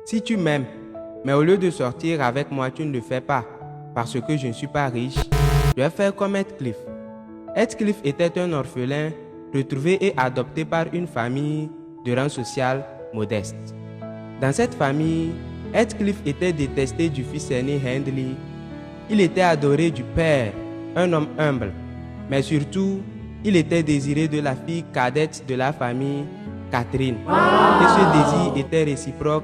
Si tu m'aimes, mais au lieu de sortir avec moi, tu ne le fais pas, parce que je ne suis pas riche, je vais faire comme Heathcliff. Heathcliff était un orphelin retrouvé et adopté par une famille de rang social modeste. Dans cette famille, Heathcliff était détesté du fils aîné Hindley. Il était adoré du père, un homme humble, mais surtout, il était désiré de la fille cadette de la famille, Catherine. Et ce désir était réciproque,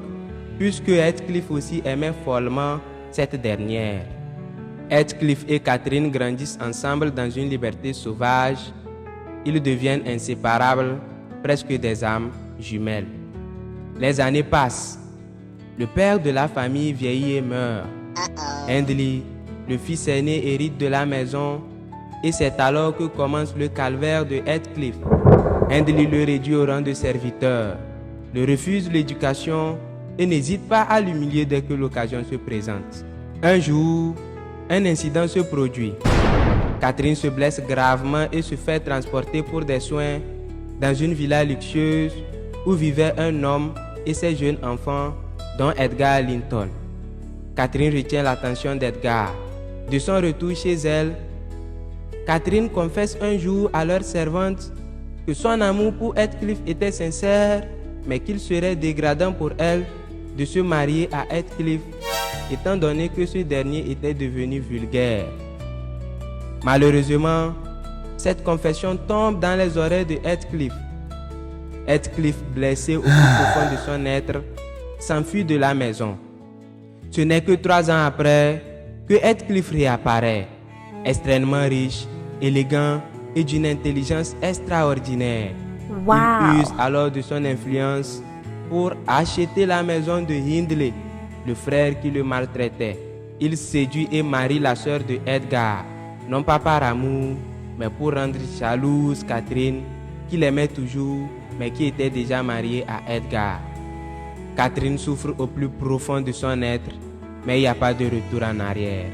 puisque Heathcliff aussi aimait follement cette dernière. Heathcliff et Catherine grandissent ensemble dans une liberté sauvage. Ils deviennent inséparables, presque des âmes jumelles. Les années passent. Le père de la famille vieillit et meurt. Hindley, le fils aîné, hérite de la maison et c'est alors que commence le calvaire de Heathcliff. Hindley le réduit au rang de serviteur, le refuse l'éducation et n'hésite pas à l'humilier dès que l'occasion se présente. Un jour, un incident se produit. Catherine se blesse gravement et se fait transporter pour des soins dans une villa luxueuse où vivaient un homme et ses jeunes enfants, dont Edgar Linton. Catherine retient l'attention d'Edgar. De son retour chez elle, Catherine confesse un jour à leur servante que son amour pour Heathcliff était sincère, mais qu'il serait dégradant pour elle de se marier à Heathcliff, étant donné que ce dernier était devenu vulgaire. Malheureusement, cette confession tombe dans les oreilles de Heathcliff. Heathcliff, blessé au plus profond de son être, s'enfuit de la maison. Ce n'est que 3 ans après que Heathcliff réapparaît, extrêmement riche, élégant et d'une intelligence extraordinaire. Wow. Il use alors de son influence pour acheter la maison de Hindley, le frère qui le maltraitait. Il séduit et marie la sœur de Edgar, non pas par amour, mais pour rendre jalouse Catherine, qu'il aimait toujours, mais qui était déjà mariée à Edgar. Catherine souffre au plus profond de son être, mais il n'y a pas de retour en arrière.